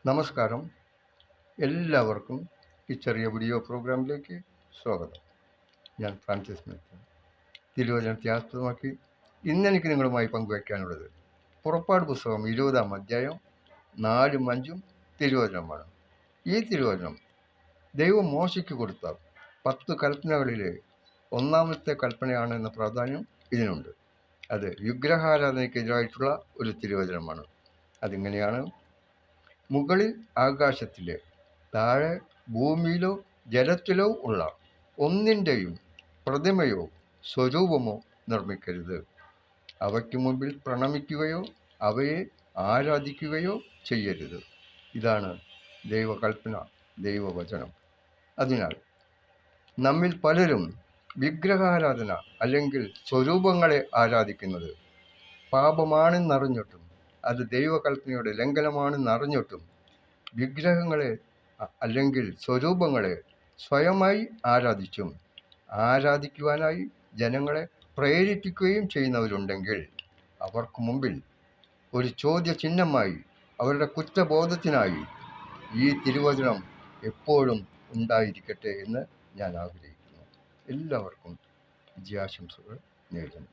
നമസ്കാരം. എല്ലാവർക്കും ഈ ചെറിയ വീഡിയോ പ്രോഗ്രാമിലേക്ക് സ്വാഗതം. ഞാൻ ഫ്രാൻസിസ് മെത്തൻ. തിരുവചനത്തെ ആസ്പദമാക്കി ഇന്നെനിക്ക് നിങ്ങളുമായി പങ്കുവയ്ക്കാനുള്ളത് പുറപ്പാട് പുസ്തകം 20-ാം അധ്യായം 4-ഉം 5-ഉം തിരുവചനമാണ്. ഈ തിരുവചനം ദൈവം മോശയ്ക്ക് കൊടുത്ത 10 കൽപ്പനകളിലെ ഒന്നാമത്തെ കൽപ്പനയാണ് എന്ന പ്രാധാന്യം ഇതിനുണ്ട്. അത് വിഗ്രഹാരാധനയ്ക്കെതിരായിട്ടുള്ള ഒരു തിരുവചനമാണ്. അതിങ്ങനെയാണ്: മുകളിൽ ആകാശത്തിലെ, താഴെ ഭൂമിയിലോ ജലത്തിലോ ഉള്ള ഒന്നിൻ്റെയും പ്രതിമയോ സ്വരൂപമോ നിർമ്മിക്കരുത്. അവയ്ക്ക് മുമ്പിൽ പ്രണമിക്കുകയോ അവയെ ആരാധിക്കുകയോ ചെയ്യരുത്. ഇതാണ് ദൈവകൽപ്പന, ദൈവവചനം. അതിനാൽ നമ്മിൽ പലരും വിഗ്രഹാരാധന അല്ലെങ്കിൽ സ്വരൂപങ്ങളെ ആരാധിക്കുന്നത് പാപമാണെന്നറിഞ്ഞിട്ടും അത് ദൈവകൽപ്പനയുടെ ലംഘനമാണെന്നറിഞ്ഞിട്ടും വിഗ്രഹങ്ങളെ അല്ലെങ്കിൽ സ്വരൂപങ്ങളെ സ്വയമായി ആരാധിച്ചും ആരാധിക്കുവാനായി ജനങ്ങളെ പ്രേരിപ്പിക്കുകയും ചെയ്യുന്നവരുണ്ടെങ്കിൽ അവർക്ക് മുമ്പിൽ ഒരു ചോദ്യചിഹ്നമായി, അവരുടെ കുറ്റബോധത്തിനായി ഈ തിരുവചനം എപ്പോഴും ഉണ്ടായിരിക്കട്ടെ എന്ന് ഞാൻ ആഗ്രഹിക്കുന്നു. എല്ലാവർക്കും വിജയാശംസകൾ നേരുന്നു.